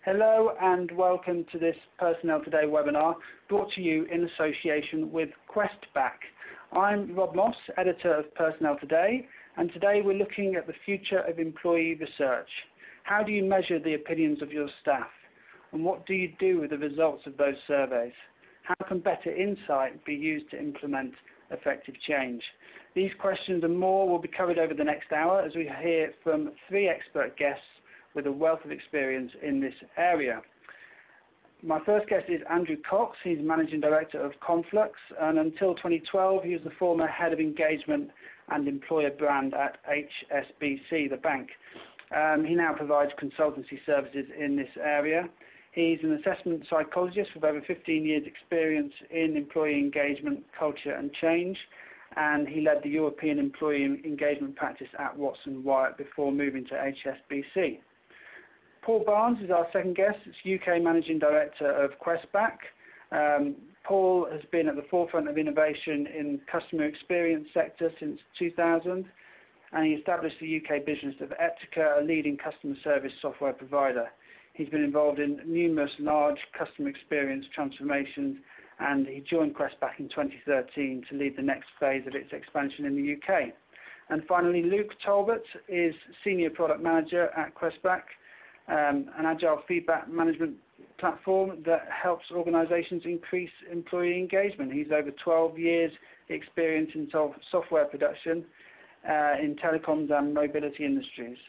Hello and welcome to this Personnel Today webinar brought to you in association with Questback. I'm Rob Moss, editor of Personnel Today, and today we're looking at the future of employee research. How do you measure the opinions of your staff? And what do you do with the results of those surveys? How can better insight be used to implement effective change? These questions and more will be covered over the next hour as we hear from three expert guests with a wealth of experience in this area. My first guest is Andrew Cox. He's Managing Director of Conflux, and until 2012 he was the former Head of Engagement and Employer Brand at HSBC, the bank. He now provides consultancy services in this area. He's an assessment psychologist with over 15 years experience in employee engagement, culture and change, and he led the European employee engagement practice at Watson Wyatt before moving to HSBC. Paul Barnes is our second guest. It's UK Managing Director of Questback. Paul has been at the forefront of innovation in the customer experience sector since 2000, and he established the UK business of Eptica, a leading customer service software provider. He's been involved in numerous large customer experience transformations, and he joined Questback in 2013 to lead the next phase of its expansion in the UK. And finally, Luke Talbot is Senior Product Manager at Questback, an agile feedback management platform that helps organizations increase employee engagement. He's over 12 years experience in software production in telecoms and mobility industries.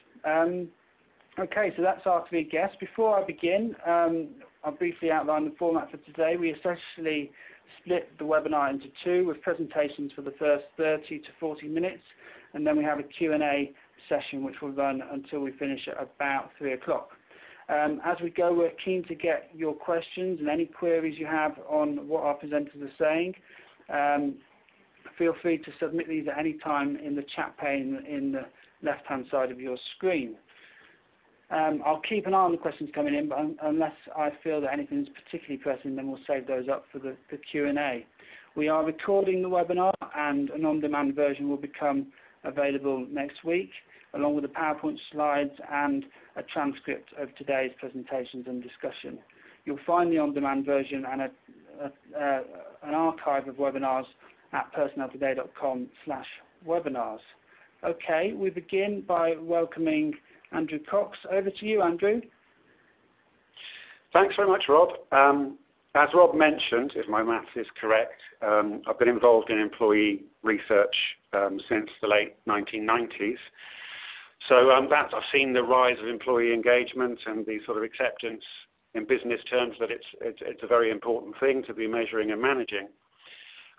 Okay, so that's our three guests. Before I begin, I'll briefly outline the format for today. We essentially split the webinar into two with presentations for the first 30 to 40 minutes, and then we have a Q&A session which will run until we finish at about 3 o'clock. As we go, we're keen to get your questions and any queries you have on what our presenters are saying. Feel free to submit these at any time in the chat pane in the left-hand side of your screen. I'll keep an eye on the questions coming in, but unless I feel that anything is particularly pressing, then we'll save those up for the Q&A. We are recording the webinar, and an on-demand version will become available next week, along with the PowerPoint slides and a transcript of today's presentations and discussion. You'll find the on-demand version and an archive of webinars at personneltoday.com/webinars. Okay, we begin by welcoming Andrew Cox. Over to you, Andrew. Thanks very much, Rob. As Rob mentioned, if my maths is correct, I've been involved in employee research since the late 1990s. So I've seen the rise of employee engagement and the sort of acceptance in business terms that it's a very important thing to be measuring and managing.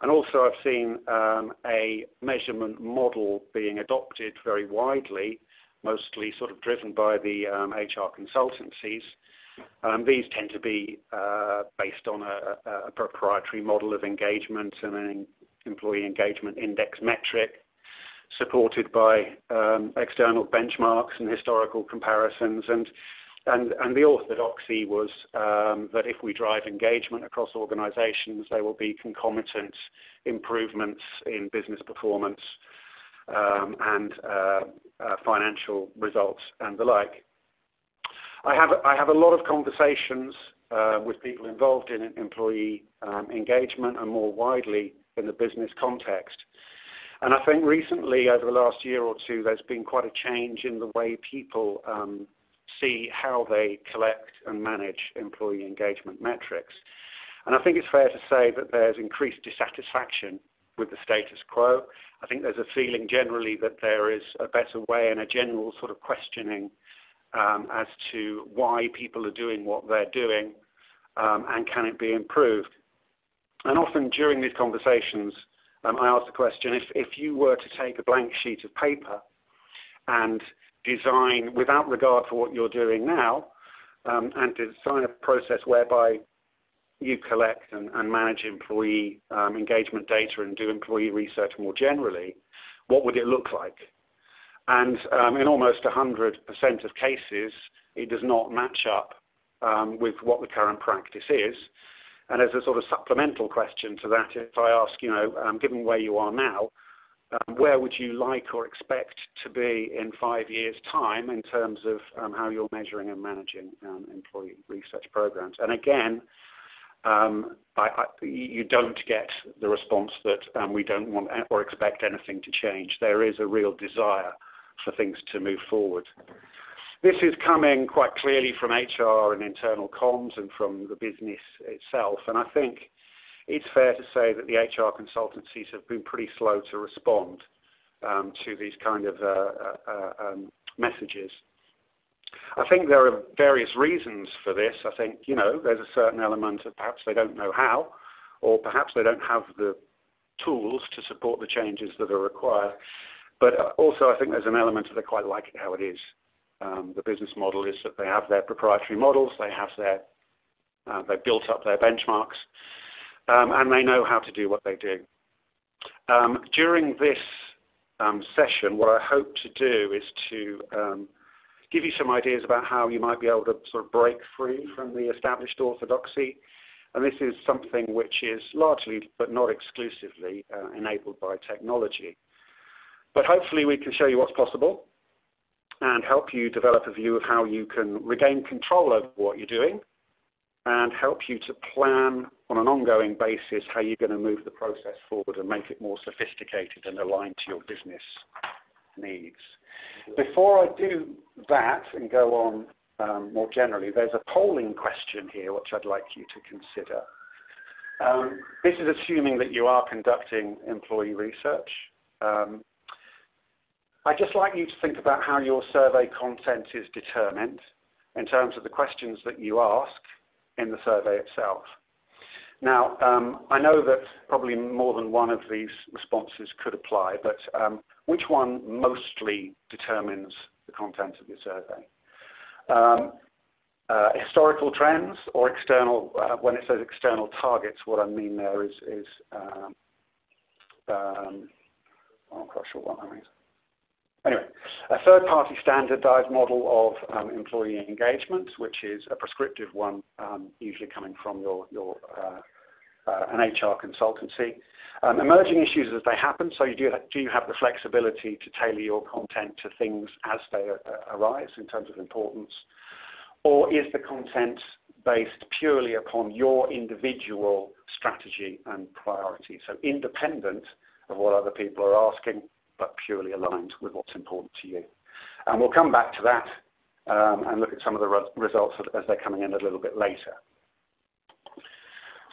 And also I've seen a measurement model being adopted very widely, mostly sort of driven by the HR consultancies. These tend to be based on a proprietary model of engagement and an employee engagement index metric, supported by external benchmarks and historical comparisons. And the orthodoxy was that if we drive engagement across organizations, there will be concomitant improvements in business performance and financial results and the like. I have a lot of conversations with people involved in employee engagement and more widely in the business context. And I think recently, over the last year or two, there's been quite a change in the way people see how they collect and manage employee engagement metrics. And I think it's fair to say that there's increased dissatisfaction with the status quo. I think there's a feeling generally that there is a better way and a general sort of questioning as to why people are doing what they're doing and can it be improved. And often during these conversations, I ask the question, if you were to take a blank sheet of paper and design, without regard for what you're doing now, and design a process whereby you collect and manage employee engagement data and do employee research more generally, what would it look like? And in almost 100% of cases, it does not match up with what the current practice is. And as a sort of supplemental question to that, if I ask, given where you are now, where would you like or expect to be in 5 years' time in terms of how you're measuring and managing employee research programs? And again, you don't get the response that we don't want or expect anything to change. There is a real desire for things to move forward. This is coming quite clearly from HR and internal comms and from the business itself, and I think it's fair to say that the HR consultancies have been pretty slow to respond to these kind of messages. I think there are various reasons for this. I think, there's a certain element of perhaps they don't know how, or perhaps they don't have the tools to support the changes that are required. But also I think there's an element of they quite like it how it is. The business model is that they have their proprietary models, they've built up their benchmarks, and they know how to do what they do. During this session, what I hope to do is to give you some ideas about how you might be able to sort of break free from the established orthodoxy. And this is something which is largely, but not exclusively, enabled by technology. But hopefully we can show you what's possible and help you develop a view of how you can regain control over what you're doing and help you to plan on an ongoing basis how you're going to move the process forward and make it more sophisticated and aligned to your business needs. Before I do that and go on more generally, there's a polling question here which I'd like you to consider. This is assuming that you are conducting employee research. I'd just like you to think about how your survey content is determined in terms of the questions that you ask in the survey itself. Now, I know that probably more than one of these responses could apply, but which one mostly determines the content of your survey? Historical trends or external, when it says external targets, what I mean there is I'm not quite sure what that means. Anyway, a third-party standardized model of employee engagement, which is a prescriptive one, usually coming from an HR consultancy. Emerging issues as they happen, so do you have the flexibility to tailor your content to things as they arise in terms of importance? Or is the content based purely upon your individual strategy and priority, so independent of what other people are asking, but purely aligned with what's important to you? And we'll come back to that and look at some of the results as they're coming in a little bit later.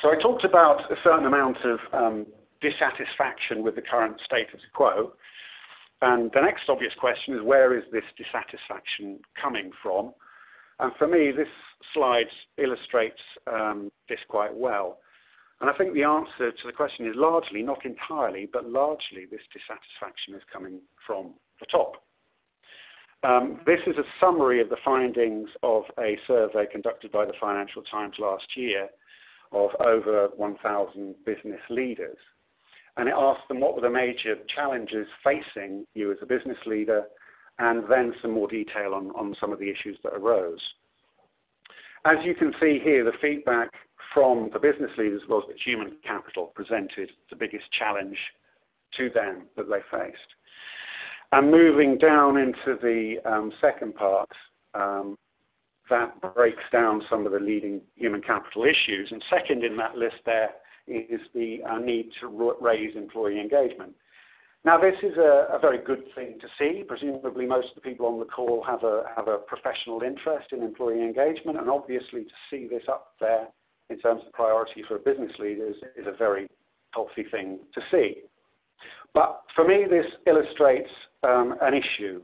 So I talked about a certain amount of dissatisfaction with the current status quo. And the next obvious question is, where is this dissatisfaction coming from? And for me, this slide illustrates this quite well. And I think the answer to the question is largely, not entirely, but largely this dissatisfaction is coming from the top. This is a summary of the findings of a survey conducted by the Financial Times last year of over 1,000 business leaders. And it asked them what were the major challenges facing you as a business leader, and then some more detail on some of the issues that arose. As you can see here, the feedback from the business leaders was that human capital presented the biggest challenge to them that they faced. And moving down into the second part, that breaks down some of the leading human capital issues. And second in that list there is the need to raise employee engagement. Now, this is a very good thing to see. Presumably, most of the people on the call have a professional interest in employee engagement, and obviously to see this up there in terms of priority for business leaders is a very healthy thing to see. But for me, this illustrates an issue.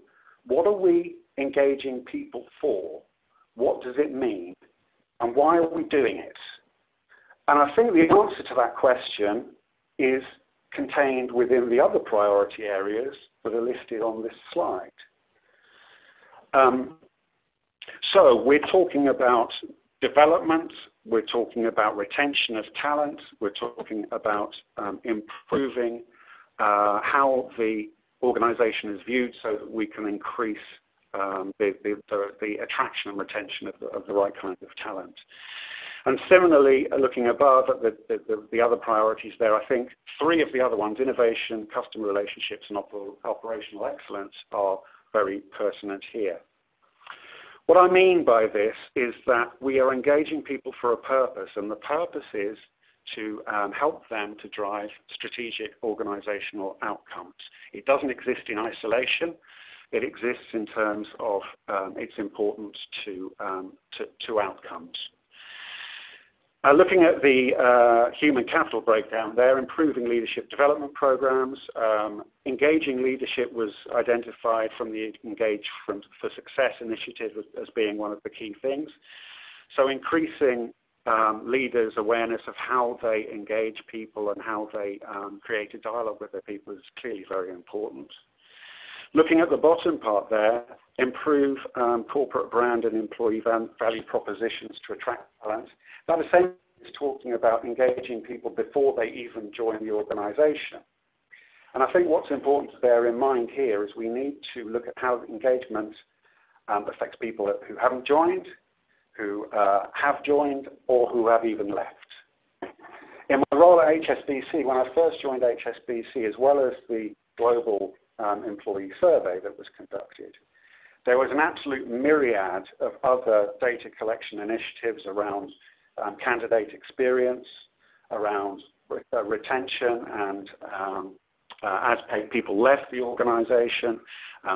What are we engaging people for? What does it mean? And why are we doing it? And I think the answer to that question is contained within the other priority areas that are listed on this slide. So we're talking about development, we're talking about retention of talent, we're talking about improving how the organization is viewed so that we can increase the attraction and retention of the right kind of talent. And similarly, looking above at the other priorities there, I think 3 of the other ones, innovation, customer relationships, and operational excellence, are very pertinent here. What I mean by this is that we are engaging people for a purpose, and the purpose is to help them to drive strategic organizational outcomes. It doesn't exist in isolation. It exists in terms of its importance to outcomes. Looking at the human capital breakdown there, improving leadership development programs, engaging leadership was identified from the Engage for Success initiative as being one of the key things. So increasing leaders' awareness of how they engage people and how they create a dialogue with their people is clearly very important. Looking at the bottom part there, improve corporate brand and employee value propositions to attract talent. That essentially is talking about engaging people before they even join the organization. And I think what's important to bear in mind here is we need to look at how engagement affects people who haven't joined, who have joined, or who have even left. In my role at HSBC, when I first joined HSBC, as well as the global employee survey that was conducted, there was an absolute myriad of other data collection initiatives around candidate experience, around retention and as people left the organization,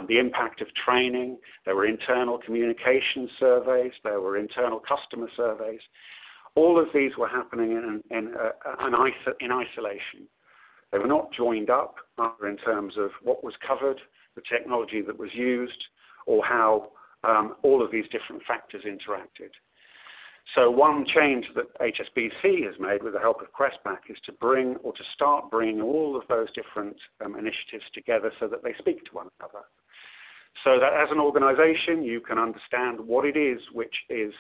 the impact of training. There were internal communication surveys, there were internal customer surveys. All of these were happening in isolation. They were not joined up in terms of what was covered, the technology that was used, or how all of these different factors interacted. So one change that HSBC has made with the help of Questback is to bring, or to start bringing, all of those different initiatives together so that they speak to one another. So that as an organization you can understand what it is which is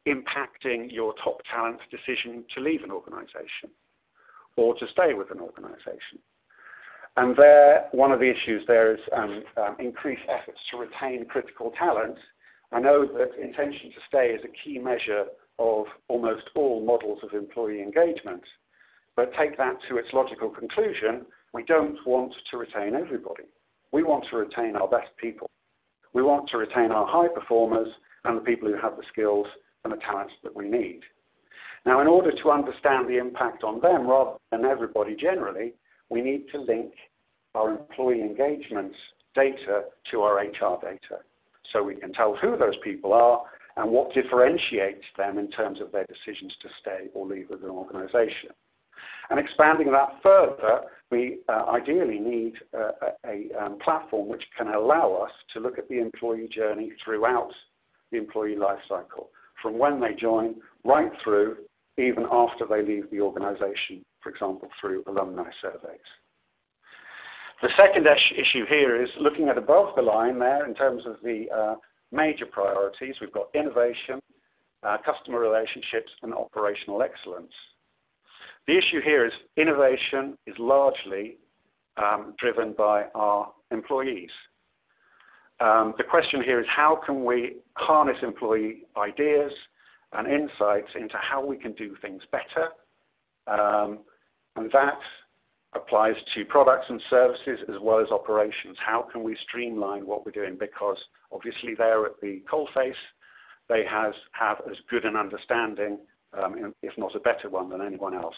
impacting your top talent's decision to leave an organization or to stay with an organization. And there, one of the issues there is increased efforts to retain critical talent. I know that intention to stay is a key measure of almost all models of employee engagement, but take that to its logical conclusion, we don't want to retain everybody. We want to retain our best people. We want to retain our high performers and the people who have the skills and the talents that we need. Now, in order to understand the impact on them rather than everybody generally, we need to link our employee engagement data to our HR data, so we can tell who those people are and what differentiates them in terms of their decisions to stay or leave with an organization. And expanding that further, we ideally need a platform which can allow us to look at the employee journey throughout the employee life cycle, from when they join right through even after they leave the organization, for example, through alumni surveys. The second issue here is looking at above the line there in terms of the major priorities. We've got innovation, customer relationships, and operational excellence. The issue here is innovation is largely driven by our employees. The question here is how can we harness employee ideas and insights into how we can do things better, and that applies to products and services as well as operations. How can we streamline what we're doing? Because obviously they're at the coalface, they have as good an understanding, if not a better one, than anyone else.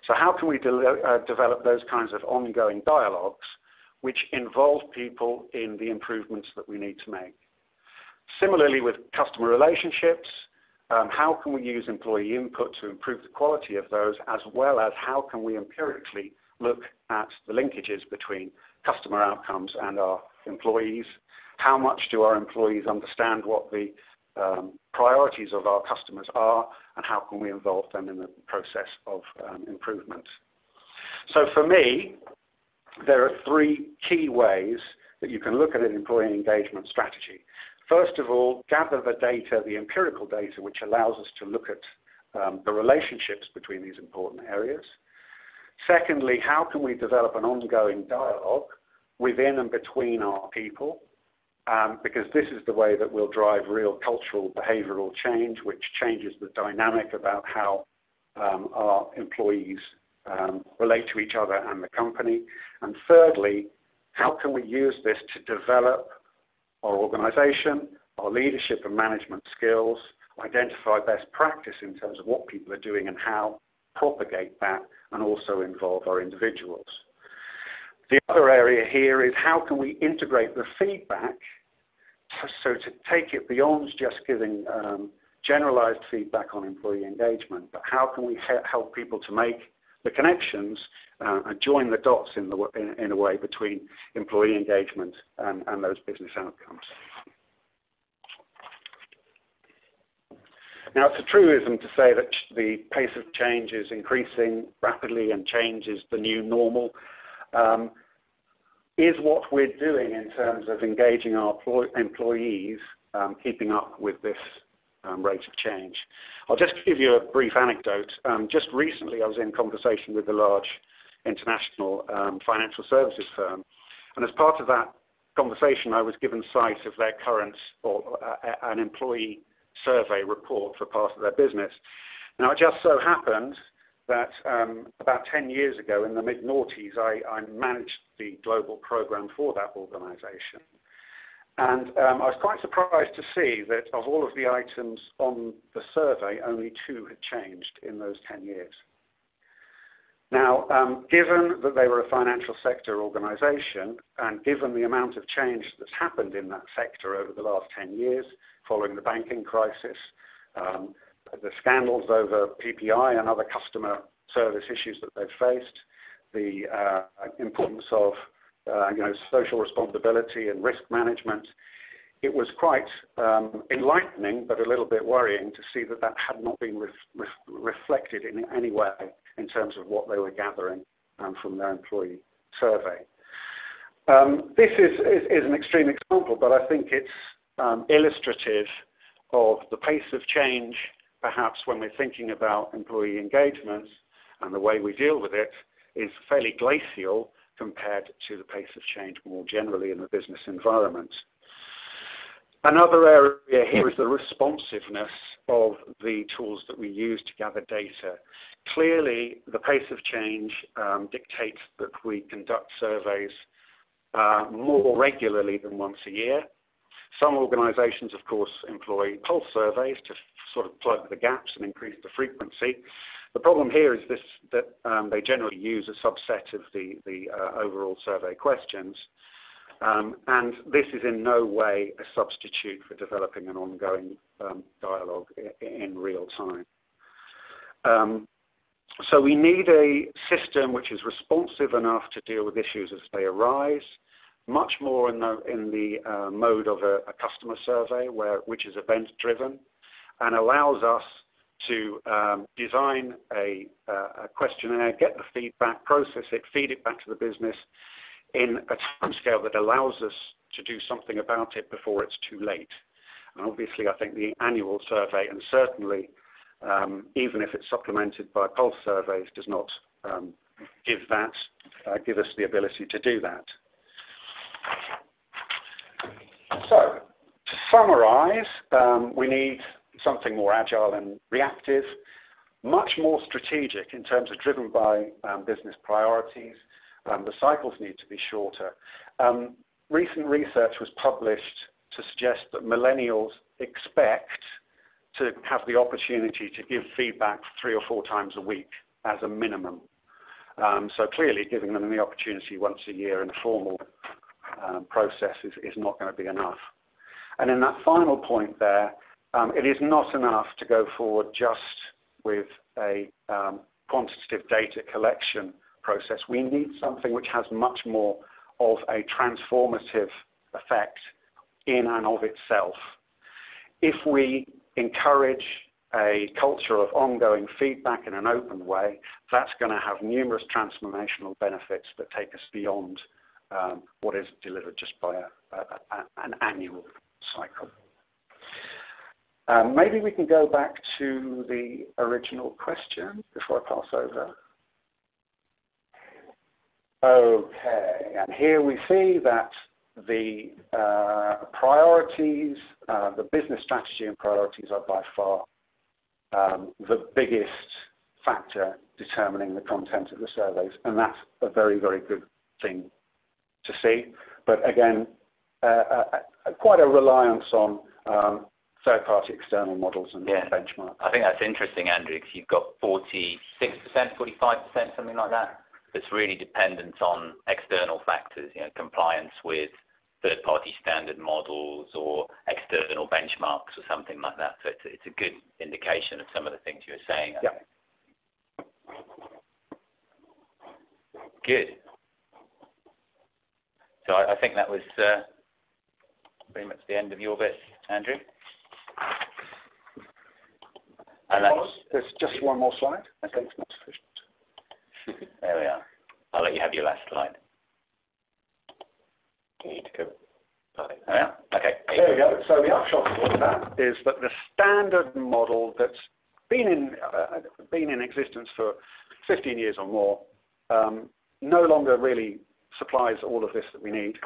So how can we develop those kinds of ongoing dialogues which involve people in the improvements that we need to make? Similarly with customer relationships, how can we use employee input to improve the quality of those, as well as how can we empirically look at the linkages between customer outcomes and our employees? How much do our employees understand what the priorities of our customers are, and how can we involve them in the process of improvement? So for me, there are 3 key ways that you can look at an employee engagement strategy. First of all, gather the data, the empirical data, which allows us to look at the relationships between these important areas. Secondly, how can we develop an ongoing dialogue within and between our people? because this is the way that will drive real cultural behavioral change, which changes the dynamic about how our employees relate to each other and the company. And thirdly, how can we use this to develop our organization, our leadership and management skills, identify best practice in terms of what people are doing and how, propagate that, and also involve our individuals. The other area here is how can we integrate the feedback so to take it beyond just giving generalized feedback on employee engagement, but how can we help people to make the connections and join the dots in a way between employee engagement and those business outcomes. Now, it's a truism to say that the pace of change is increasing rapidly and change is the new normal. Is what we're doing in terms of engaging our employees keeping up with this rate of change? I'll just give you a brief anecdote. Just recently I was in conversation with a large international financial services firm, and as part of that conversation I was given sight of their current an employee survey report for part of their business. Now, it just so happened that about 10 years ago in the mid-noughties, I managed the global program for that organization. And I was quite surprised to see that of all of the items on the survey, only 2 had changed in those 10 years. Now, given that they were a financial sector organization, and given the amount of change that's happened in that sector over the last 10 years, following the banking crisis, the scandals over PPI and other customer service issues that they've faced, the importance of social responsibility and risk management, it was quite enlightening, but a little bit worrying to see that that had not been reflected in any way in terms of what they were gathering from their employee survey. This is an extreme example, but I think it's illustrative of the pace of change, perhaps when we're thinking about employee engagement, and the way we deal with it is fairly glacial compared to the pace of change more generally in the business environment. Another area here is the responsiveness of the tools that we use to gather data. Clearly, the pace of change dictates that we conduct surveys more regularly than once a year. Some organizations, of course, employ pulse surveys to sort of plug the gaps and increase the frequency. The problem here is that they generally use a subset of the overall survey questions. And this is in no way a substitute for developing an ongoing dialogue in real time. So we need a system which is responsive enough to deal with issues as they arise, much more in the mode of a customer survey, which is event-driven, and allows us to design a questionnaire, get the feedback, process it, feed it back to the business in a timescale that allows us to do something about it before it's too late. And obviously, I think the annual survey, and certainly even if it's supplemented by pulse surveys, does not give us the ability to do that. So, to summarize, we need something more agile and reactive, much more strategic in terms of driven by business priorities. The cycles need to be shorter. Recent research was published to suggest that millennials expect to have the opportunity to give feedback 3 or 4 times a week as a minimum. So clearly giving them the opportunity once a year in a formal process is not going to be enough. And in that final point there, it is not enough to go forward just with a quantitative data collection process. We need something which has much more of a transformative effect in and of itself. If we encourage a culture of ongoing feedback in an open way, that's going to have numerous transformational benefits that take us beyond what is delivered just by an annual cycle. Maybe we can go back to the original question before I pass over. Okay, and here we see that the priorities, the business strategy and priorities are by far the biggest factor determining the content of the surveys, and that's a very, very good thing to see. But again, quite a reliance on third-party external models and benchmarks. I think that's interesting, Andrew, because you've got 46%, 45%, something like that, that's really dependent on external factors, compliance with third-party standard models or external benchmarks or something like that. So it's a good indication of some of the things you were saying. Yeah. Good. So I think that was pretty much the end of your bit, Andrew. And there's just one more slide. I think it's not sufficient. There we are. I'll let you have your last slide. You need to go. Oh, yeah? Okay. There we go. So the upshot of all of that is that the standard model that's been in existence for 15 years or more no longer really supplies all of this that we need.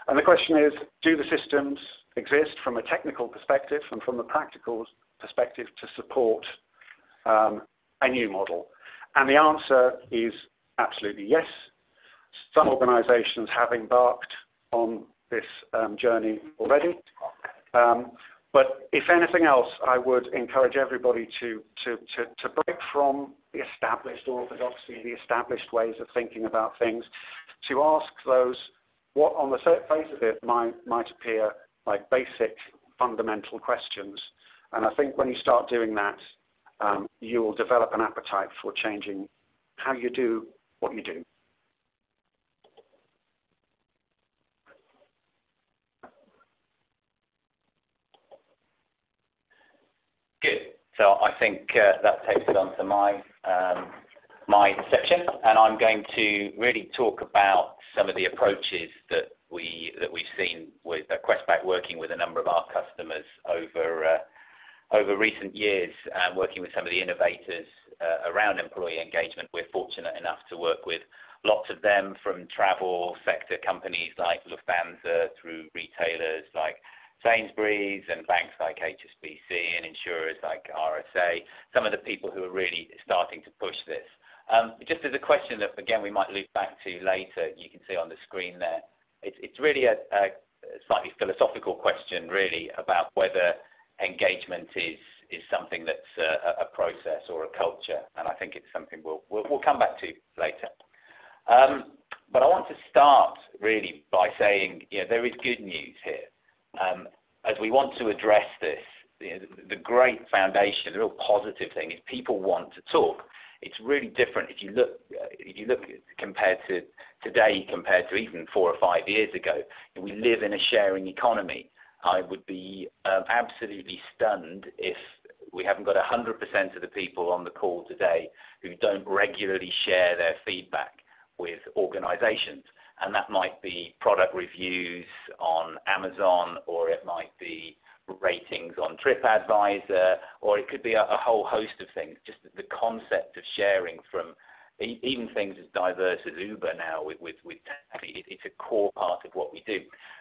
And the question is, do the systems exist from a technical perspective and from a practical perspective to support a new model? And the answer is absolutely yes. Some organizations have embarked on this journey already. But if anything else, I would encourage everybody to break from the established orthodoxy, the established ways of thinking about things, to ask those what on the face of it might appear like basic fundamental questions. And I think when you start doing that, you will develop an appetite for changing how you do what you do. Good. So I think that takes it on to my section, and I'm going to really talk about some of the approaches that we've seen with Questback working with a number of our customers over recent years, and working with some of the innovators around employee engagement. We're fortunate enough to work with lots of them, from travel sector companies like Lufthansa through retailers like Sainsbury's and banks like HSBC and insurers like RSA, some of the people who are really starting to push this. Just as a question that, again, we might loop back to later, you can see on the screen there, it's really a slightly philosophical question, really, about whether engagement is something that's a process or a culture, and I think it's something we'll come back to later. But I want to start really by saying, there is good news here. As we want to address this, the great foundation, the real positive thing is people want to talk. It's really different if you look compared to today, compared to even 4 or 5 years ago. We live in a sharing economy. I would be absolutely stunned if we haven't got 100% of the people on the call today who don't regularly share their feedback with organizations. And that might be product reviews on Amazon, or it might be ratings on TripAdvisor, or it could be a whole host of things. Just the concept of sharing, from even things as diverse as Uber now with taxi, it's a core part of what we do,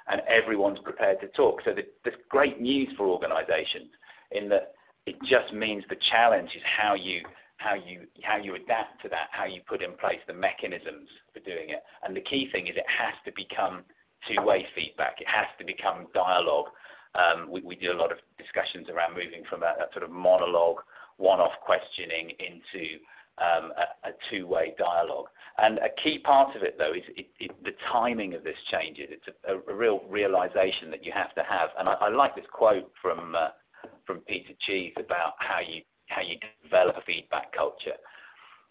and everyone's prepared to talk. So there's great news for organizations, in that it just means the challenge is how you adapt to that, how you put in place the mechanisms for doing it. And the key thing is it has to become two-way feedback. It has to become dialogue. We do a lot of discussions around moving from that sort of monologue, one-off questioning into a two-way dialogue. And a key part of it, though, is the timing of this changes. It's a real realization that you have to have. And I like this quote from Peter Cheese about how you develop a feedback culture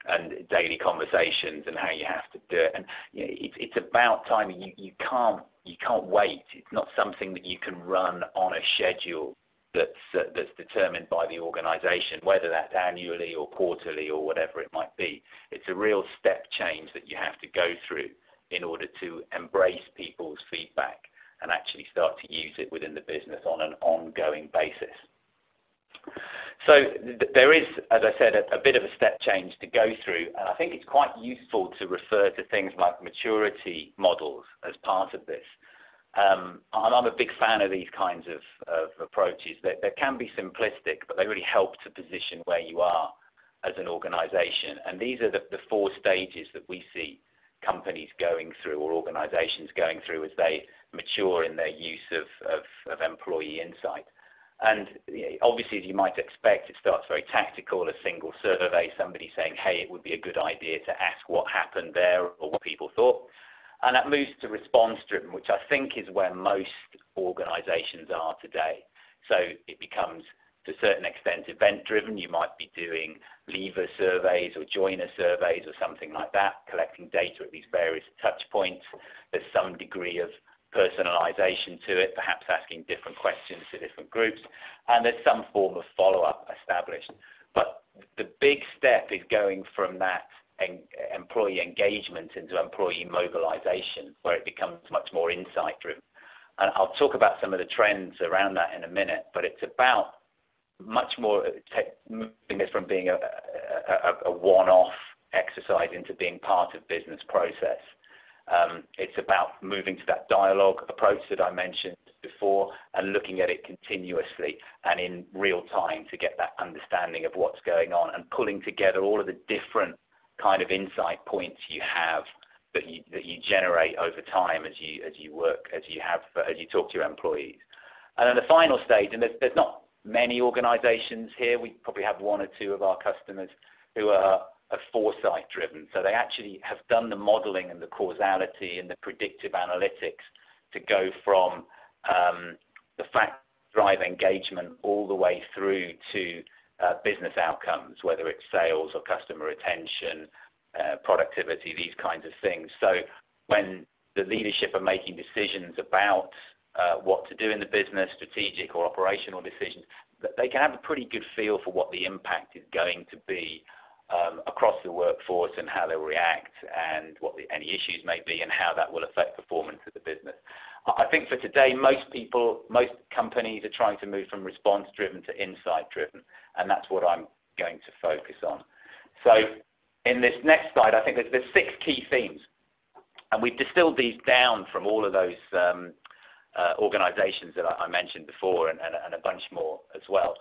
and daily conversations, and how you have to do it. And it's about timing. You can't wait. It's not something that you can run on a schedule that's determined by the organization, whether that's annually or quarterly or whatever it might be. It's a real step change that you have to go through in order to embrace people's feedback and actually start to use it within the business on an ongoing basis. So there is, as I said, a bit of a step change to go through, and I think it's quite useful to refer to things like maturity models as part of this. I'm a big fan of these kinds of approaches. They can be simplistic, but they really help to position where you are as an organization. And these are the 4 stages that we see companies going through or organizations going through as they mature in their use of employee insight. And obviously, as you might expect, it starts very tactical, a single survey, somebody saying, hey, it would be a good idea to ask what happened there or what people thought. And that moves to response-driven, which I think is where most organizations are today. So it becomes, to a certain extent, event-driven. You might be doing leaver surveys or joiner surveys or something like that, collecting data at these various touch points. There's some degree of personalization to it, perhaps asking different questions to different groups, and there's some form of follow-up established. But the big step is going from that employee engagement into employee mobilization, where it becomes much more insight-driven. And I'll talk about some of the trends around that in a minute, but it's about much more moving this from being a one-off exercise into being part of business process. It's about moving to that dialogue approach that I mentioned before and looking at it continuously and in real time to get that understanding of what's going on and pulling together all of the different kind of insight points you have that you generate over time as you work, as you talk to your employees. And then the final stage, and there's not many organizations here, we probably have 1 or 2 of our customers who are foresight driven. So they actually have done the modeling and the causality and the predictive analytics to go from the fact drive engagement all the way through to business outcomes, whether it's sales or customer retention, productivity, these kinds of things. So when the leadership are making decisions about what to do in the business, strategic or operational decisions, they can have a pretty good feel for what the impact is going to be across the workforce and how they'll react and what any issues may be and how that will affect performance of the business. I think for today, most companies are trying to move from response-driven to insight-driven, and that's what I'm going to focus on. So in this next slide, I think there's 6 key themes, and we've distilled these down from all of those organizations that I mentioned before and a bunch more as well.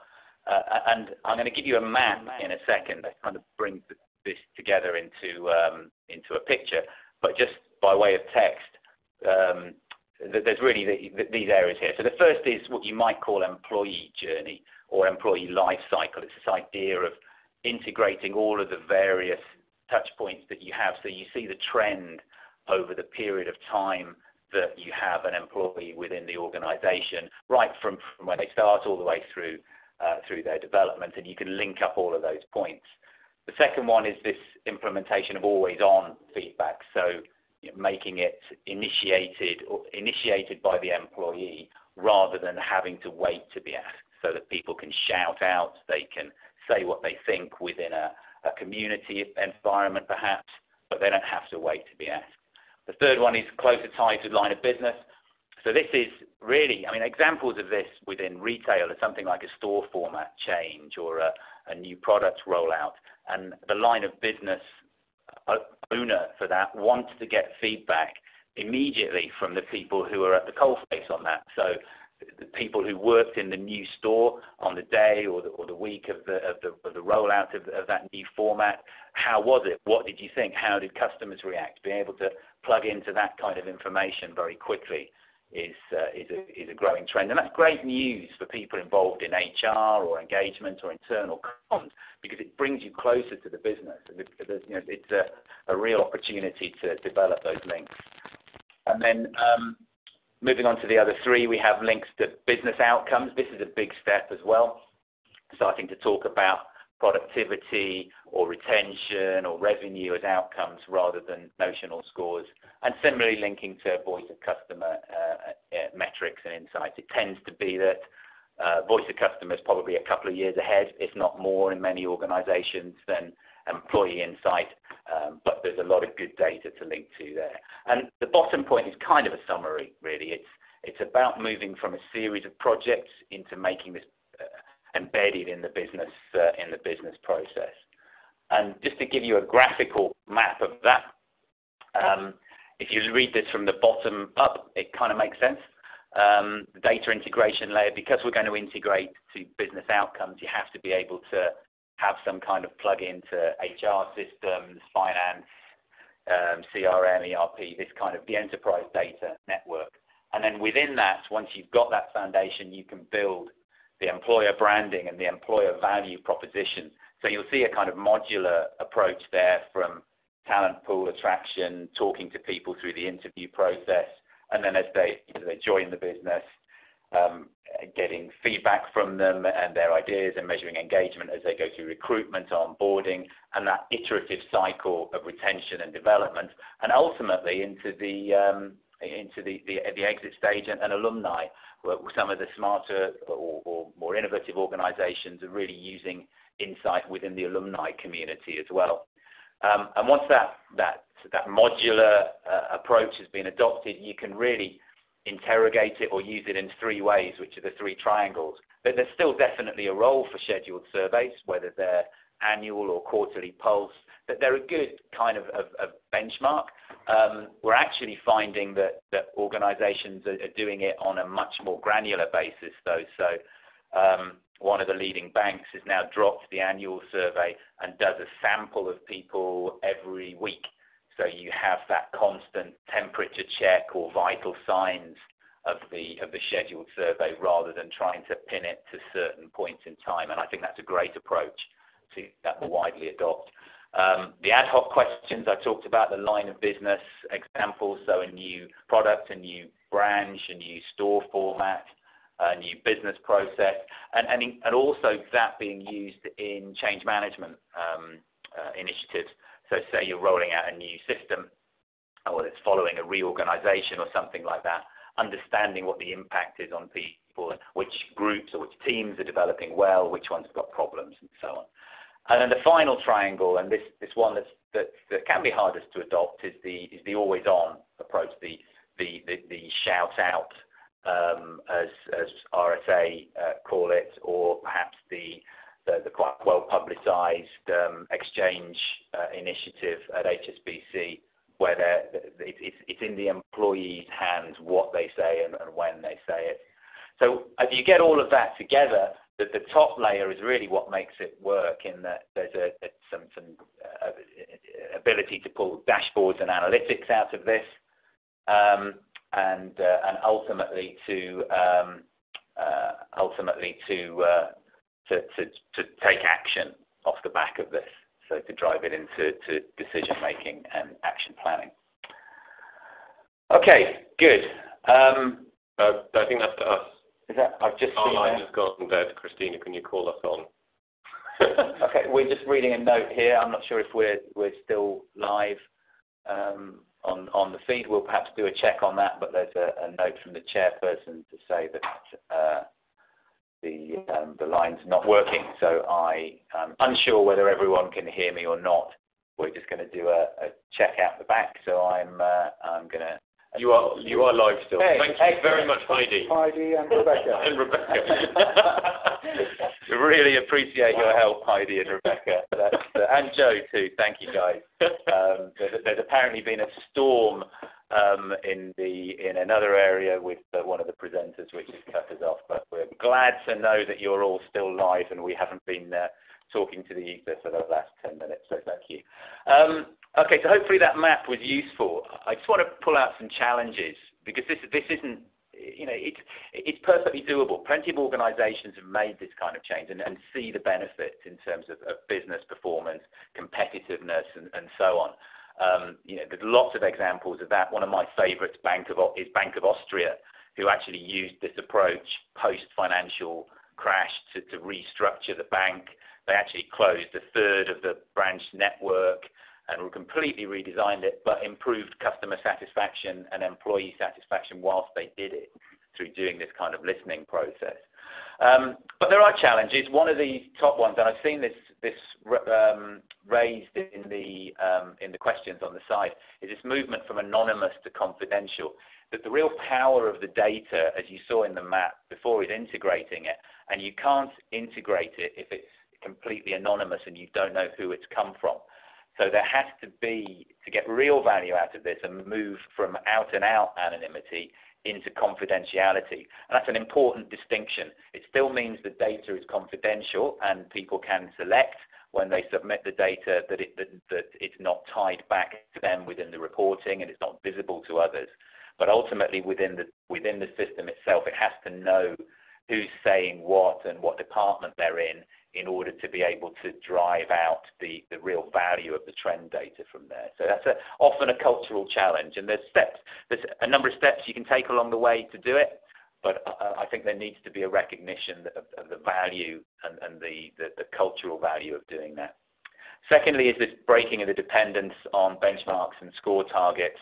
And I'm going to give you a map in a second that kind of brings this together into a picture, but just by way of text, there's really these areas here. So the first is what you might call employee journey or employee life cycle. It's this idea of integrating all of the various touch points that you have, so you see the trend over the period of time that you have an employee within the organization, right from when they start all the way through their development, and you can link up all of those points. The second one is this implementation of always-on feedback, so making it initiated by the employee rather than having to wait to be asked, so that people can shout out, they can say what they think within a community environment perhaps, but they don't have to wait to be asked. The third one is closer ties with line of business. So this is really, examples of this within retail are something like a store format change or a new product rollout. And the line of business owner for that wants to get feedback immediately from the people who are at the coalface on that. So the people who worked in the new store on the day or the week of the rollout of that new format, how was it? What did you think? How did customers react? Being able to plug into that kind of information very quickly is a growing trend, and that's great news for people involved in HR or engagement or internal comms, because it brings you closer to the business. It's a real opportunity to develop those links. And then moving on to the other 3, we have links to business outcomes. This is a big step as well, starting to talk about productivity or retention or revenue as outcomes rather than notional scores, and similarly linking to voice of customer metrics and insights. It tends to be that voice of customer is probably a couple of years ahead, if not more, in many organizations than employee insight, but there's a lot of good data to link to there. And the bottom point is kind of a summary, really. It's about moving from a series of projects into making this embedded in the business process. And just to give you a graphical map of that, if you read this from the bottom up, it kind of makes sense. The data integration layer, because we're going to integrate to business outcomes, you have to be able to have some kind of plug-in to HR systems, finance, CRM, ERP, this kind of the enterprise data network. And then within that, once you've got that foundation, you can build the employer branding and the employer value proposition. So you'll see a kind of modular approach there, from talent pool attraction, talking to people through the interview process, and then as they join the business, getting feedback from them and their ideas, and measuring engagement as they go through recruitment, onboarding, and that iterative cycle of retention and development, and ultimately into the exit stage and alumni, where some of the smarter or more innovative organizations are really using insight within the alumni community as well. And once that modular approach has been adopted, you can really interrogate it or use it in three ways, which are the three triangles. But there's still definitely a role for scheduled surveys, whether they're annual or quarterly pulse, that they're a good kind of benchmark. We're actually finding that organizations are doing it on a much more granular basis, though. So one of the leading banks has now dropped the annual survey and does a sample of people every week. So you have that constant temperature check or vital signs of the scheduled survey, rather than trying to pin it to certain points in time. And I think that's a great approach to that will widely adopt. The ad hoc questions I talked about, the line of business examples, so a new product, a new branch, a new store format, a new business process, and also that being used in change management initiatives. So say you're rolling out a new system, or it's following a reorganization or something like that, understanding what the impact is on people, which groups or which teams are developing well, which ones have got problems, and so on. And then the final triangle, and this one that can be hardest to adopt, is the always on approach, the shout out, as RSA call it, or perhaps the quite well publicised exchange initiative at HSBC, where it's in the employee's hands what they say and when they say it. So if you get all of that together, the top layer is really what makes it work, in that there's some ability to pull dashboards and analytics out of this, and ultimately to take action off the back of this, so to drive it into decision making and action planning. Okay, good. I think that's to us. Is that, I've just our seen line has gone dead. Christina, can you call us on? Okay, we're just reading a note here. I'm not sure if we're still live on the feed. We'll perhaps do a check on that, but there's a note from the chairperson to say that the line's not working. So I'm unsure whether everyone can hear me or not. We're just going to do a check out the back. So I'm going to. You are live still. Hey, thank you very much, Heidi. Heidi and Rebecca. And Rebecca. We really appreciate your help, Heidi and Rebecca, and Joe too. Thank you, guys. There's apparently been a storm in another area with one of the presenters, which has cut us off. But we're glad to know that you're all still live, and we haven't been talking to the ether for the last 10 minutes. So thank you. Okay, so hopefully that map was useful. I just want to pull out some challenges, because this isn't, it's perfectly doable. Plenty of organisations have made this kind of change and see the benefits in terms of business performance, competitiveness, and so on. There's lots of examples of that. One of my favourites is Bank of Austria, who actually used this approach post-financial crash to restructure the bank. They actually closed a third of the branch network and completely redesigned it, but improved customer satisfaction and employee satisfaction whilst they did it through doing this kind of listening process. But there are challenges. One of the top ones, and I've seen this raised in the questions on the side, is this movement from anonymous to confidential. That the real power of the data, as you saw in the map before, is integrating it, and you can't integrate it if it's completely anonymous and you don't know who it's come from. So there has to be, to get real value out of this, a move from out-and-out anonymity into confidentiality. And that's an important distinction. It still means the data is confidential and people can select when they submit the data that it's not tied back to them within the reporting and it's not visible to others. But ultimately within the system itself, it has to know who's saying what and what department they're in order to be able to drive out the real value of the trend data from there. So that's often a cultural challenge, and there's a number of steps you can take along the way to do it, but I think there needs to be a recognition of the value and the cultural value of doing that. Secondly is this breaking of the dependence on benchmarks and score targets.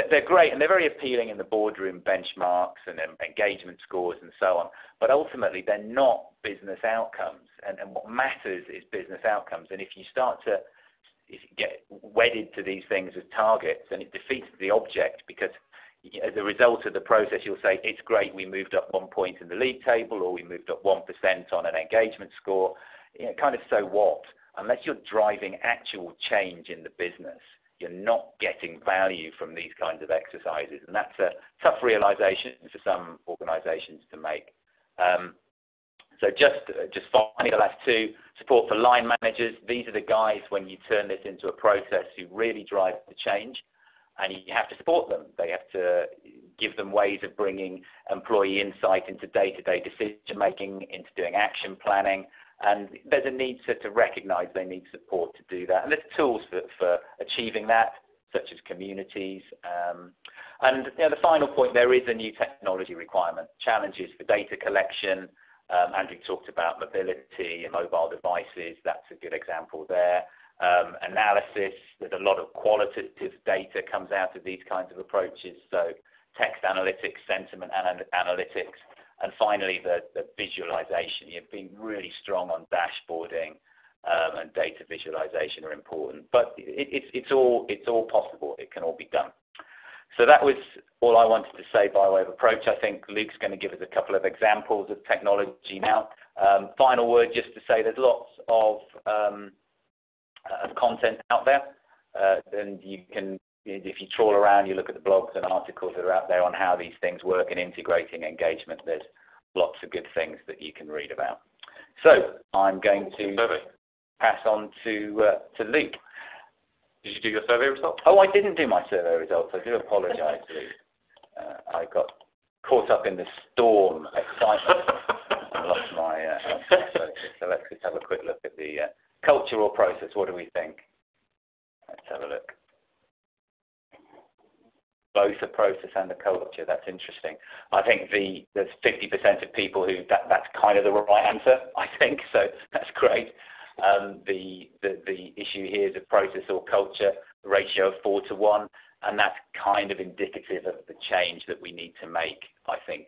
They're great and they're very appealing in the boardroom, benchmarks and engagement scores and so on, but ultimately they're not business outcomes, and what matters is business outcomes. And if you get wedded to these things as targets, then it defeats the object, because as a result of the process you'll say it's great we moved up 1 point in the league table, or we moved up 1% on an engagement score. Kind of so what? Unless you're driving actual change in the business, you're not getting value from these kinds of exercises, and that's a tough realization for some organizations to make. So just finally, the last two, support for line managers. These are the guys, when you turn this into a process, who really drive the change, and you have to support them. They have to give them ways of bringing employee insight into day-to-day decision making, into doing action planning. And there's a need to recognize they need support to do that. And there's tools for achieving that, such as communities. And the final point, there is a new technology requirement. Challenges for data collection. Andrew talked about mobility and mobile devices. That's a good example there. Analysis. There's a lot of qualitative data comes out of these kinds of approaches. So text analytics, sentiment analytics. And finally, the visualization. You've been really strong on dashboarding and data visualization are important. But it's all possible. It can all be done. So that was all I wanted to say by way of approach. I think Luke's going to give us a couple of examples of technology now. Final word, just to say there's lots of content out there. And you can, if you trawl around, you look at the blogs and articles that are out there on how these things work and integrating engagement, there's lots of good things that you can read about. So I'm going to pass on to Luke. Did you do your survey results? Oh, I didn't do my survey results. I do apologise, Luke. I got caught up in the storm excitement and lost my so let's just have a quick look at the cultural process. What do we think? Let's have a look. Both the process and the culture. That's interesting. I think there's 50% of people who that's kind of the right answer, I think. So that's great. The issue here is a process or culture, the ratio of 4-to-1, and that's kind of indicative of the change that we need to make, I think,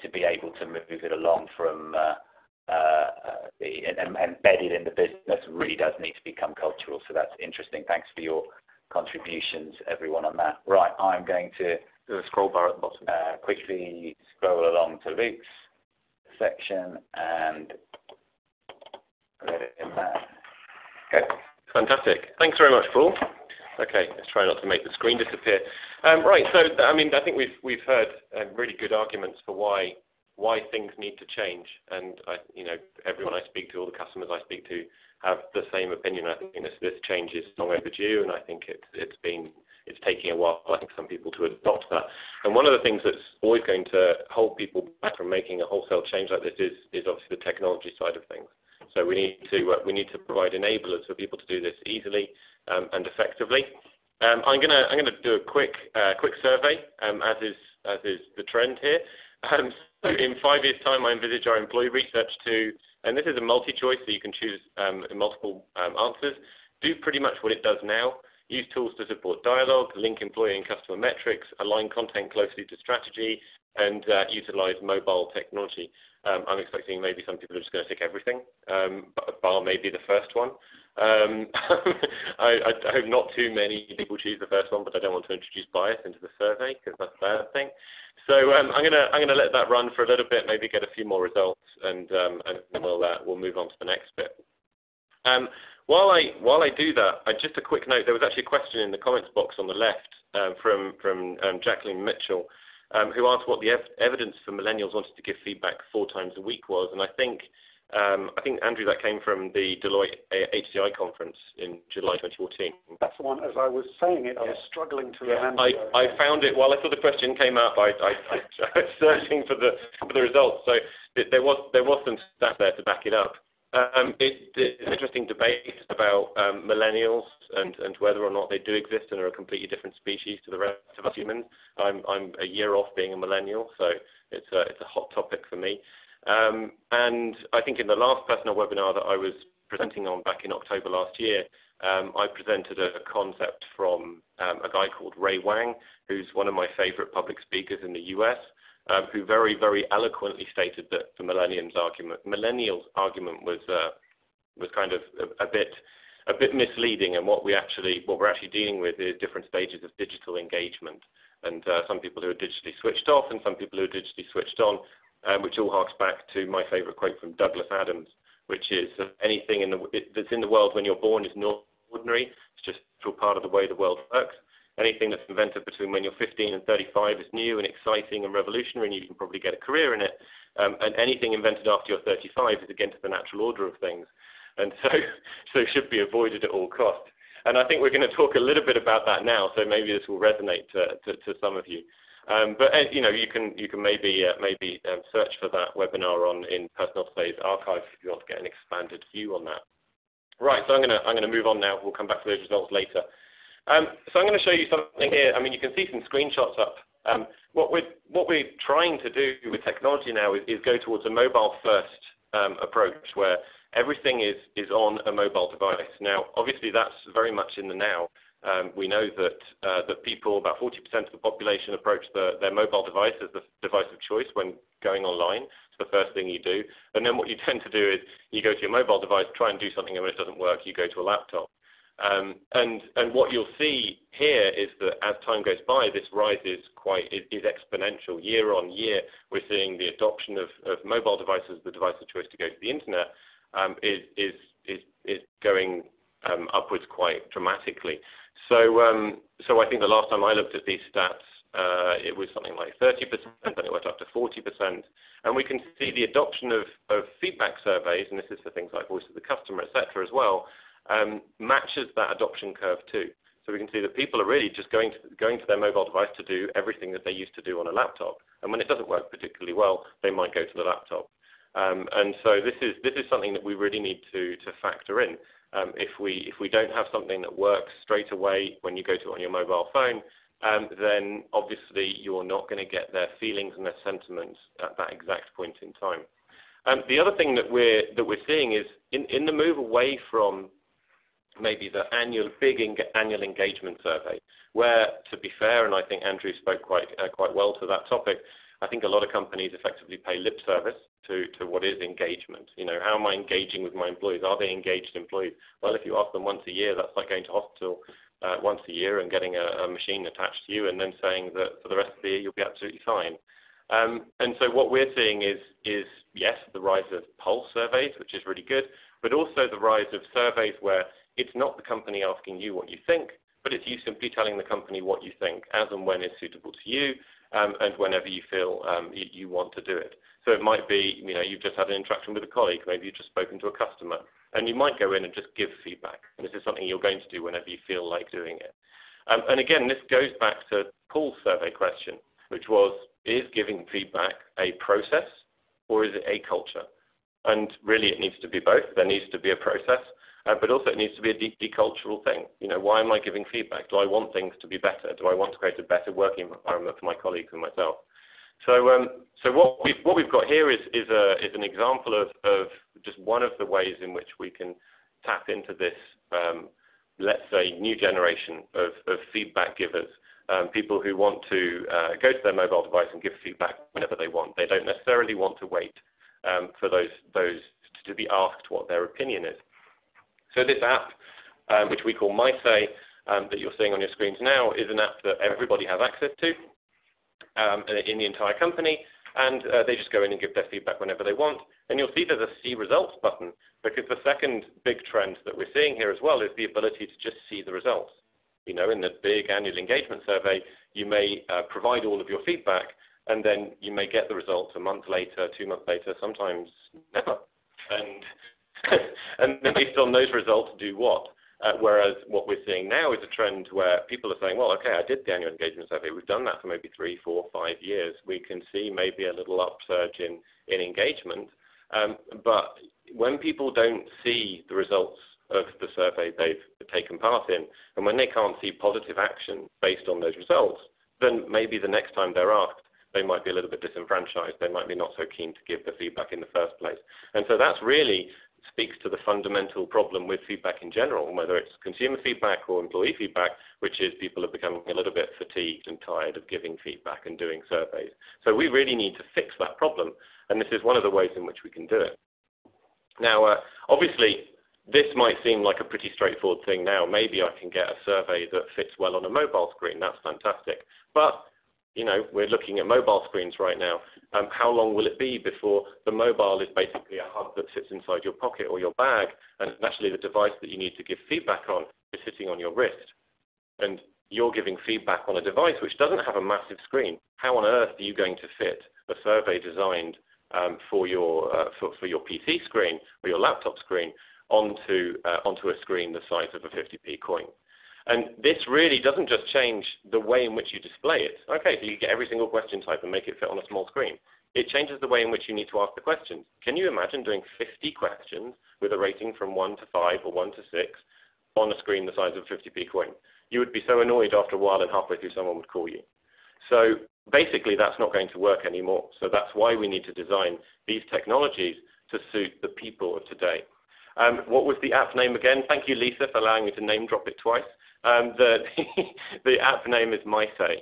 to be able to move it along from embedded in the business. Really does need to become cultural. So that's interesting. Thanks for your contributions, everyone, on that. Right, I'm going to do a scroll bar at the bottom. Quickly scroll along to Luke's section and let it in there. Okay. Fantastic. Thanks very much, Paul. Okay, let's try not to make the screen disappear. Right, so I mean, I think we've heard really good arguments for why things need to change, and everyone I speak to, all the customers I speak to, have the same opinion. I think this change is long overdue, and I think it's taking a while, I think, some people to adopt that. And one of the things that's always going to hold people back from making a wholesale change like this is obviously the technology side of things. So we need to provide enablers for people to do this easily and effectively. I'm going to do a quick survey, as is the trend here. So in 5 years' time, I envisage our employee research to, and this is a multi-choice, so you can choose multiple answers, do pretty much what it does now. Use tools to support dialogue, link employee and customer metrics, align content closely to strategy, and utilize mobile technology. I'm expecting maybe some people are just going to tick everything, bar maybe the first one. I hope not too many people choose the first one, but I don't want to introduce bias into the survey because that's a bad thing. So I'm gonna let that run for a little bit, maybe get a few more results, and then we'll move on to the next bit. while I do that, just a quick note. There was actually a question in the comments box on the left from Jacqueline Mitchell, who asked what the evidence for millennials wanting to give feedback 4 times a week was, and I think Andrew, that came from the Deloitte HCI conference in July 2014. That's the one. As I was saying it, I was struggling to remember. I found it while I saw the question came up. I was searching for the results, so there was some stats there to back it up. It's an interesting debate about millennials and whether or not they do exist and are a completely different species to the rest of us humans. I'm a year off being a millennial, so it's a hot topic for me. And I think in the last personal webinar that I was presenting on back in October last year, I presented a concept from a guy called Ray Wang, who's one of my favorite public speakers in the US, who very, very eloquently stated that the millennials argument was kind of a bit misleading, and what we're actually dealing with is different stages of digital engagement, and some people who are digitally switched off and some people who are digitally switched on, which all harks back to my favorite quote from Douglas Adams, which is anything that's in the world when you're born is not ordinary. It's just a part of the way the world works. Anything that's invented between when you're 15 and 35 is new and exciting and revolutionary, and you can probably get a career in it. And anything invented after you're 35 is against the natural order of things, and so should be avoided at all costs. And I think we're going to talk a little bit about that now, so maybe this will resonate to some of you. But you can maybe search for that webinar in Personal Today's archive if you want to get an expanded view on that. Right, so I'm going to move on now. We'll come back to those results later. So I'm going to show you something here. I mean, you can see some screenshots up. What we're trying to do with technology now is go towards a mobile-first approach where everything is on a mobile device. Now, obviously, that's very much in the now. We know that people, about 40% of the population, approach their mobile device as the device of choice when going online. It's the first thing you do. And then what you tend to do is you go to your mobile device, try and do something, and when it doesn't work, you go to a laptop. And what you'll see here is that as time goes by, this rise is exponential. Year on year, we're seeing the adoption of mobile devices, the device of choice to go to the internet, is going upwards quite dramatically. So I think the last time I looked at these stats, it was something like 30%, then it went up to 40%. And we can see the adoption of feedback surveys, and this is for things like voice of the customer, etc. as well, matches that adoption curve too. So we can see that people are really just going to their mobile device to do everything that they used to do on a laptop. And when it doesn't work particularly well, they might go to the laptop. And so this is something that we really need to factor in. If we don't have something that works straight away when you go to it on your mobile phone, then obviously you're not going to get their feelings and their sentiments at that exact point in time. The other thing that we're seeing is in the move away from maybe the big annual engagement survey, where, to be fair, and I think Andrew spoke quite well to that topic, I think a lot of companies effectively pay lip service to what is engagement. You know, how am I engaging with my employees? Are they engaged employees? Well, if you ask them once a year, that's like going to hospital once a year and getting a machine attached to you and then saying that for the rest of the year you'll be absolutely fine. And so what we're seeing is yes, the rise of pulse surveys, which is really good, but also the rise of surveys where it's not the company asking you what you think, but it's you simply telling the company what you think as and when it's suitable to you, and whenever you feel you want to do it. So it might be, you've just had an interaction with a colleague, maybe you've just spoken to a customer, and you might go in and just give feedback. And this is something you're going to do whenever you feel like doing it. And again, this goes back to Paul's survey question, which was, is giving feedback a process or is it a culture? And really it needs to be both. There needs to be a process, but also it needs to be a deeply cultural thing. Why am I giving feedback? Do I want things to be better? Do I want to create a better working environment for my colleagues and myself? So what we've got here is an example of just one of the ways in which we can tap into this, let's say, new generation of feedback givers, people who want to go to their mobile device and give feedback whenever they want. They don't necessarily want to wait for those to be asked what their opinion is. So this app, which we call MySay, that you're seeing on your screens now, is an app that everybody has access to in the entire company. and they just go in and give their feedback whenever they want. And you'll see there's a see results button, because the second big trend that we're seeing here as well is the ability to just see the results. You know, in the big annual engagement survey, you may provide all of your feedback, and then you may get the results a month later, 2 months later, sometimes never. And then based on those results, do what? Whereas what we're seeing now is a trend where people are saying, well, okay, I did the annual engagement survey. We've done that for maybe 3, 4, 5 years. We can see maybe a little upsurge in engagement. But when people don't see the results of the survey they've taken part in, and when they can't see positive action based on those results, then maybe the next time they're asked, they might be a little bit disenfranchised. They might be not so keen to give the feedback in the first place. And so that's really speaks to the fundamental problem with feedback in general, whether it's consumer feedback or employee feedback, which is people are becoming a little bit fatigued and tired of giving feedback and doing surveys. So we really need to fix that problem, and this is one of the ways in which we can do it. Now, obviously, this might seem like a pretty straightforward thing now. Maybe I can get a survey that fits well on a mobile screen. That's fantastic. But you know, we're looking at mobile screens right now. How long will it be before the mobile is basically a hub that sits inside your pocket or your bag, and actually the device that you need to give feedback on is sitting on your wrist? And you're giving feedback on a device which doesn't have a massive screen. How on earth are you going to fit a survey designed for your PC screen or your laptop screen onto a screen the size of a 50p coin? And this really doesn't just change the way in which you display it. Okay, so you get every single question type and make it fit on a small screen. It changes the way in which you need to ask the questions. Can you imagine doing 50 questions with a rating from 1 to 5 or 1 to 6 on a screen the size of a 50p coin? You would be so annoyed after a while, and halfway through someone would call you. So basically that's not going to work anymore. So that's why we need to design these technologies to suit the people of today. What was the app name again? Thank you, Lisa, for allowing me to name drop it twice. The app name is MySay.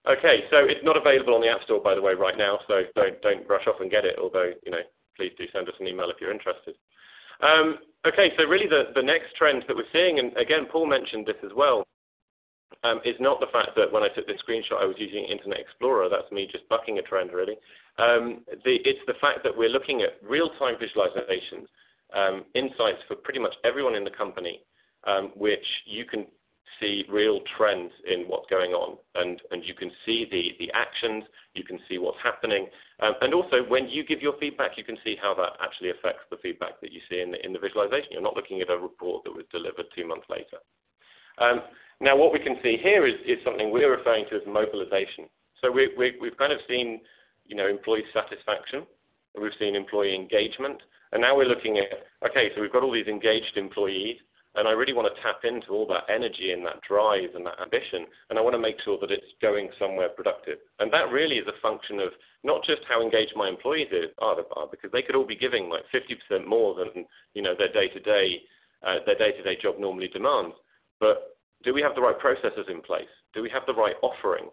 Okay, so it's not available on the App Store, by the way, right now, so don't rush off and get it, although, you know, please do send us an email if you're interested. Okay, so really the next trend that we're seeing, and again, Paul mentioned this as well, is not the fact that when I took this screenshot I was using Internet Explorer. That's me just bucking a trend, really. It's the fact that we're looking at real-time visualizations, insights for pretty much everyone in the company, which you can see real trends in what's going on, and you can see the actions, you can see what's happening, and also when you give your feedback, you can see how that actually affects the feedback that you see in the visualization. You're not looking at a report that was delivered 2 months later. Now, what we can see here is something we're referring to as mobilization. So we've kind of seen, you know, employee satisfaction, we've seen employee engagement, and now we're looking at, okay, so we've got all these engaged employees, and I really want to tap into all that energy and that drive and that ambition, and I want to make sure that it's going somewhere productive. And that really is a function of not just how engaged my employees are, because they could all be giving like 50% more than, you know, their day-to-day job normally demands. But do we have the right processes in place? Do we have the right offering?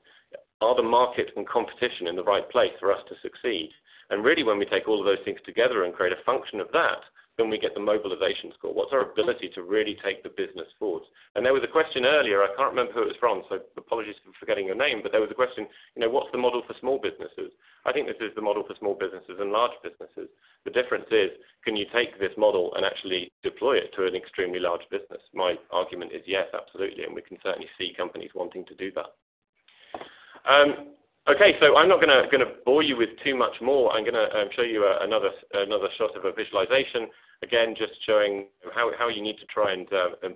Are the market and competition in the right place for us to succeed? And really, when we take all of those things together and create a function of that, then we get the mobilization score. What's our ability to really take the business forward? And there was a question earlier, I can't remember who it was from, so apologies for forgetting your name, but there was a question, you know, what's the model for small businesses? I think this is the model for small businesses and large businesses. The difference is, can you take this model and actually deploy it to an extremely large business? My argument is yes, absolutely, and we can certainly see companies wanting to do that. Okay, so I'm not going to bore you with too much more. I'm going to show you another shot of a visualization. Again, just showing how you need to try and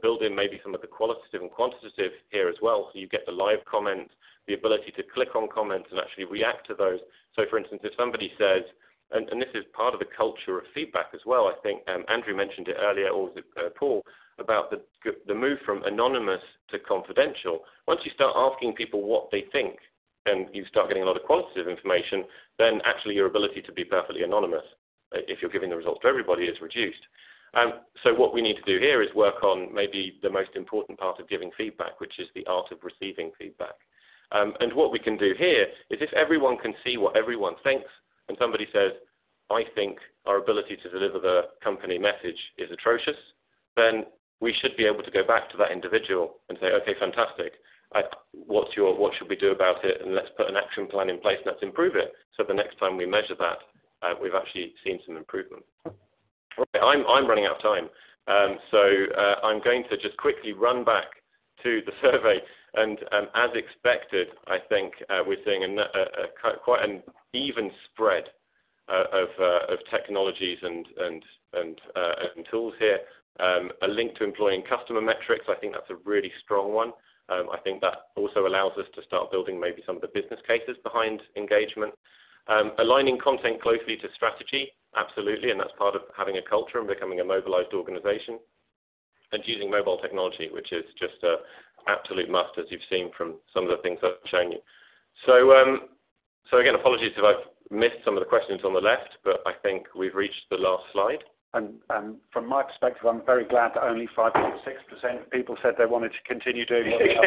build in maybe some of the qualitative and quantitative here as well. So you get the live comments, the ability to click on comments and actually react to those. So for instance, if somebody says, and this is part of the culture of feedback as well, I think Andrew mentioned it earlier, or was it Paul, about the move from anonymous to confidential. Once you start asking people what they think, and you start getting a lot of qualitative information, then actually your ability to be perfectly anonymous, if you're giving the results to everybody, is reduced. So what we need to do here is work on maybe the most important part of giving feedback, which is the art of receiving feedback. And what we can do here is if everyone can see what everyone thinks, and somebody says, I think our ability to deliver the company message is atrocious, then we should be able to go back to that individual and say, okay, fantastic. what should we do about it, and let's put an action plan in place and let's improve it. So the next time we measure that, we've actually seen some improvement. Right, I'm running out of time, so I'm going to just quickly run back to the survey. And as expected, I think we're seeing quite an even spread of technologies and tools here. A link to employee and customer metrics, I think that's a really strong one. I think that also allows us to start building maybe some of the business cases behind engagement. Aligning content closely to strategy, absolutely, and that's part of having a culture and becoming a mobilized organization. And using mobile technology, which is just an absolute must, as you've seen from some of the things I've shown you. So again, apologies if I've missed some of the questions on the left, but I think we've reached the last slide. And from my perspective, I'm very glad that only 5.6% of people said they wanted to continue doing what they are.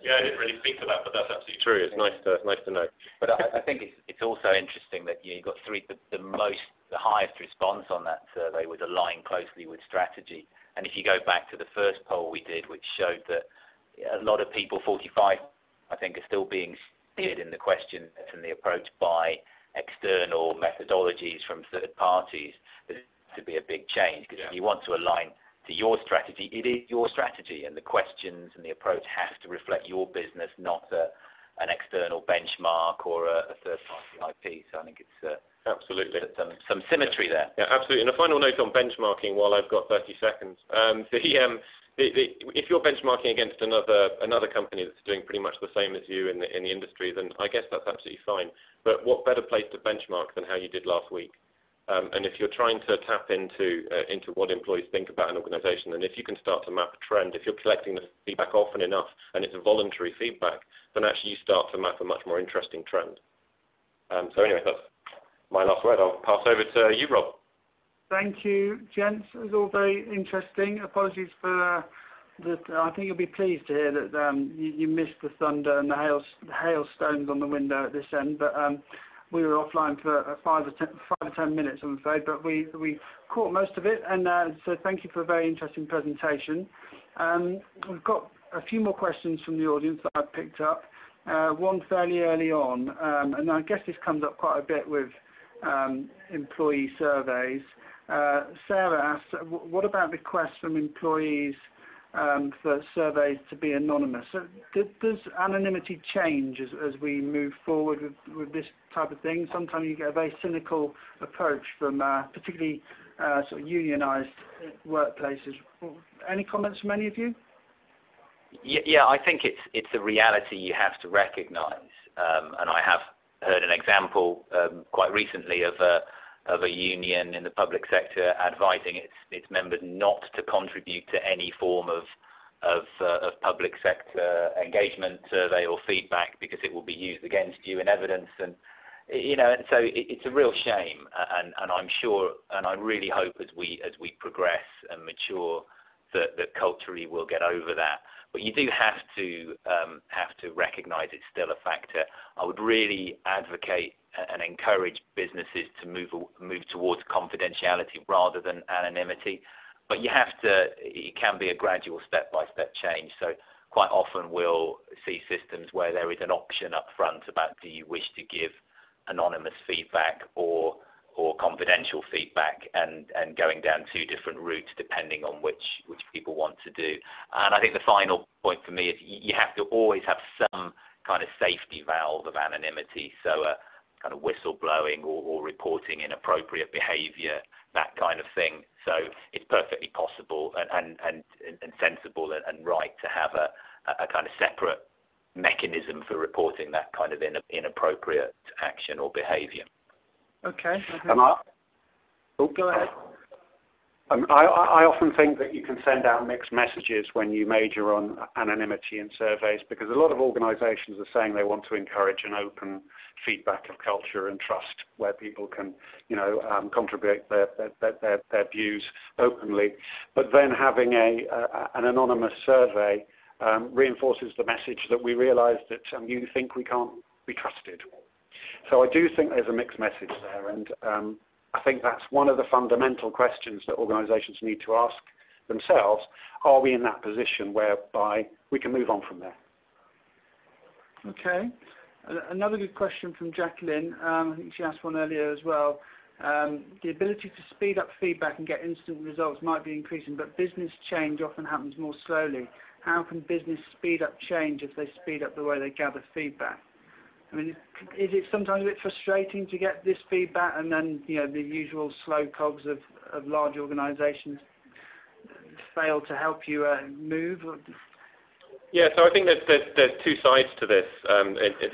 Yeah, I didn't really speak to that, but that's absolutely true. It's nice to know. But I think it's also interesting that you got the highest response on that survey was aligned closely with strategy. And if you go back to the first poll we did, which showed that a lot of people, 45, I think, are still being steered in the question and the approach by external methodologies from third parties, there's to be a big change, because if you want to align to your strategy, it is your strategy, and the questions and the approach have to reflect your business, not an external benchmark or a third-party IP. So I think it's absolutely some symmetry there. Yeah, absolutely. And a final note on benchmarking, while I've got 30 seconds. If you're benchmarking against another company that's doing pretty much the same as you in the industry, then I guess that's absolutely fine. But what better place to benchmark than how you did last week? And if you're trying to tap into what employees think about an organisation, and if you can start to map a trend, if you're collecting the feedback often enough, and it's a voluntary feedback, then actually you start to map a much more interesting trend. So anyway, that's my last word. I'll pass over to you, Rob. Thank you, gents. It was all very interesting. Apologies for I think you'll be pleased to hear that you missed the thunder and the hailstones on the window at this end. But we were offline for 5 or 10 minutes, I'm afraid. But we caught most of it, and so thank you for a very interesting presentation. We've got a few more questions from the audience that I've picked up. One fairly early on, and I guess this comes up quite a bit with employee surveys. Sarah asked, what about requests from employees for surveys to be anonymous? So does anonymity change as we move forward with this type of thing? Sometimes you get a very cynical approach from particularly sort of unionised workplaces. Any comments from any of you? Yeah, I think it's a reality you have to recognise, and I have heard an example quite recently of a union in the public sector advising its members not to contribute to any form of public sector engagement survey or feedback because it will be used against you in evidence, and so it's a real shame, and I'm sure, and I really hope as we progress and mature that culturally we'll get over that. But you do have to recognise it's still a factor. I would really advocate and encourage businesses to move towards confidentiality rather than anonymity. But it can be a gradual step-by-step change. So quite often we'll see systems where there is an option up front about do you wish to give anonymous feedback or confidential feedback, and going down two different routes depending on which people want to do. And I think the final point for me is you have to always have some kind of safety valve of anonymity, so kind of whistleblowing or reporting inappropriate behaviour, that kind of thing. So it's perfectly possible and sensible and right to have a kind of separate mechanism for reporting that kind of inappropriate action or behaviour. Okay. Go ahead. I often think that you can send out mixed messages when you major on anonymity in surveys, because a lot of organisations are saying they want to encourage an open feedback of culture and trust where people can, contribute their views openly. But then having an anonymous survey reinforces the message that we realise that you think we can't be trusted. So I do think there's a mixed message there, and I think that's one of the fundamental questions that organisations need to ask themselves, are we in that position whereby we can move on from there? Okay. Another good question from Jacqueline. I think she asked one earlier as well. The ability to speed up feedback and get instant results might be increasing, but business change often happens more slowly. How can business speed up change if they speed up the way they gather feedback? I mean, is it sometimes a bit frustrating to get this feedback and then, you know, the usual slow cogs of large organisations fail to help you move? Yeah, so I think there's two sides to this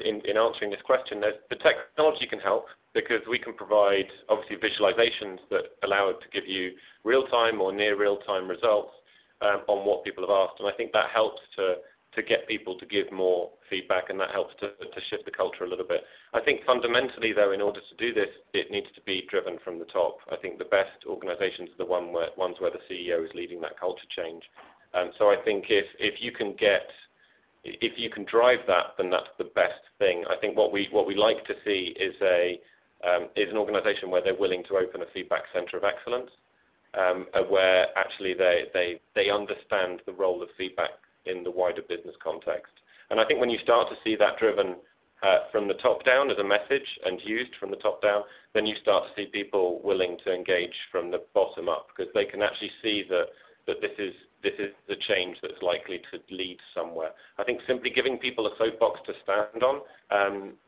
in answering this question. The technology can help because we can provide, obviously, visualizations that allow it to give you real-time or near real-time results on what people have asked. And I think that helps to get people to give more feedback, and that helps to shift the culture a little bit. I think fundamentally, though, in order to do this, it needs to be driven from the top. I think the best organizations are the ones where the CEO is leading that culture change. So I think if you can drive that, then that's the best thing. I think what we like to see is an organization where they're willing to open a feedback center of excellence, where actually they understand the role of feedback in the wider business context. And I think when you start to see that driven from the top down as a message and used from the top down, then you start to see people willing to engage from the bottom up, because they can actually see that this is the change that's likely to lead somewhere. I think simply giving people a soapbox to stand on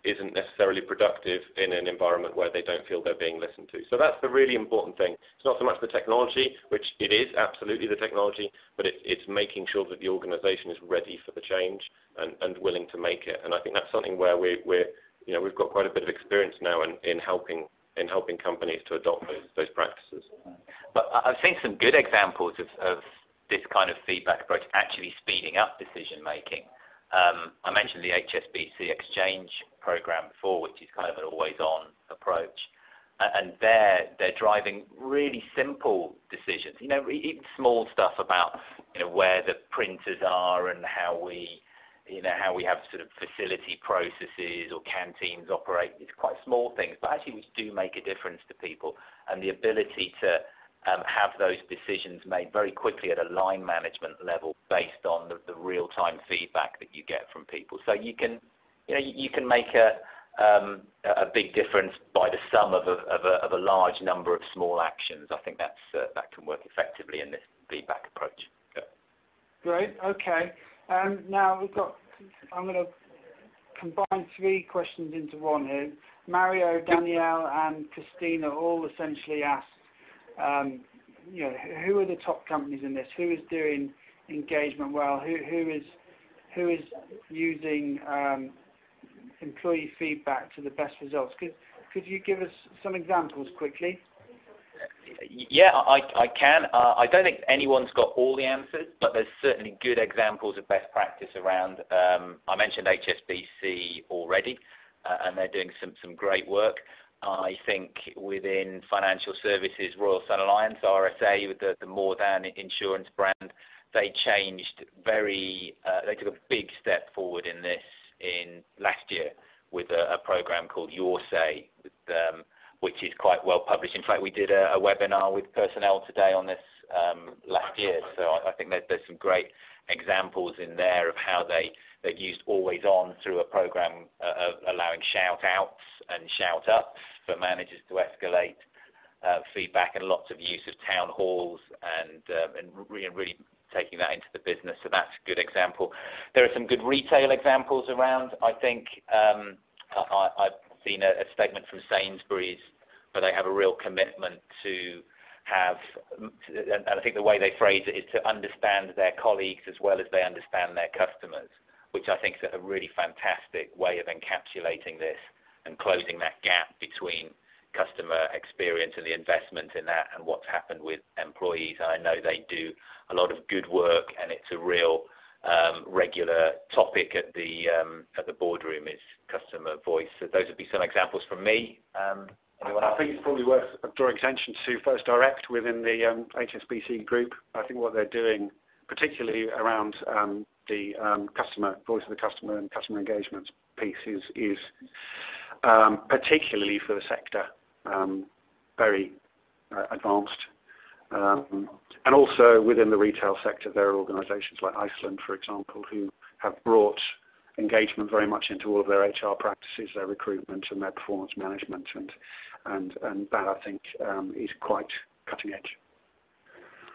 isn't necessarily productive in an environment where they don't feel they're being listened to. So that's the really important thing. It's not so much the technology, which it is absolutely the technology, but it's making sure that the organization is ready for the change and willing to make it. And I think that's something where we've got quite a bit of experience now in helping companies to adopt those practices. But I've seen some good examples of this kind of feedback approach actually speeding up decision making. I mentioned the HSBC exchange program before, which is kind of an always-on approach, and they're driving really simple decisions. You know, even small stuff about where the printers are and how we have sort of facility processes or canteens operate. It's quite small things, but actually which do make a difference to people, and the ability to have those decisions made very quickly at a line management level based on the real-time feedback that you get from people. So you can make a big difference by the sum of a large number of small actions. I think that can work effectively in this feedback approach. Yeah. Great. Okay. Now I'm going to combine three questions into one here. Mario, Danielle, and Christina all essentially asked, who are the top companies in this? Who is doing engagement well? Who is using employee feedback to the best results? Could you give us some examples quickly? Yeah, I can. I don't think anyone's got all the answers, but there's certainly good examples of best practice around. I mentioned HSBC already, and they're doing some great work. I think within financial services, Royal Sun Alliance, RSA, with the More Than insurance brand, they took a big step forward in this in last year with a program called Your Say, which is quite well published. In fact, we did a webinar with Personnel Today on this last year. So I think there's some great examples in there of how they've used Always On through a program of allowing shout-outs and shout-ups for managers to escalate feedback, and lots of use of town halls and really taking that into the business. So that's a good example. There are some good retail examples around. I think I've seen a statement from Sainsbury's where they have a real commitment to have, and I think the way they phrase it is to understand their colleagues as well as they understand their customers, which I think is a really fantastic way of encapsulating this and closing that gap between customer experience and the investment in that and what's happened with employees. And I know they do a lot of good work, and it's a real regular topic at the boardroom is customer voice. So those would be some examples from me. I think it's probably worth drawing attention to First Direct within the HSBC group. I think what they're doing, particularly around the customer voice of the customer and customer engagement piece, is particularly for the sector very advanced. And also within the retail sector, there are organisations like Iceland, for example, who have brought engagement very much into all of their HR practices, their recruitment and their performance management, and that I think is quite cutting edge.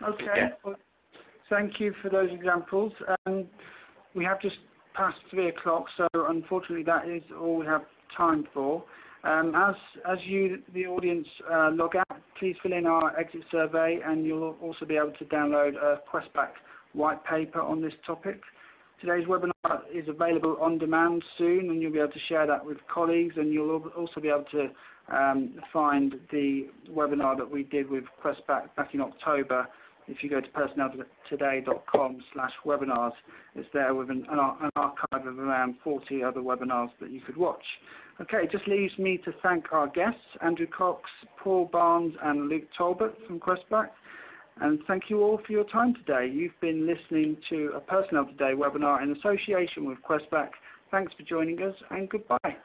Okay. Yeah. Well, thank you for those examples. We have just past 3 o'clock, so unfortunately that is all we have time for. As you, the audience, log out, please fill in our exit survey, and you'll also be able to download a Questback white paper on this topic. Today's webinar is available on demand soon, and you'll be able to share that with colleagues, and you'll also be able to find the webinar that we did with Questback back in October. If you go to personneltoday.com/webinars, it's there with an archive of around 40 other webinars that you could watch. Okay, it just leaves me to thank our guests, Andrew Cox, Paul Barnes and Luke Talbot from Questback. And thank you all for your time today. You've been listening to a Personnel Today webinar in association with Questback. Thanks for joining us, and goodbye.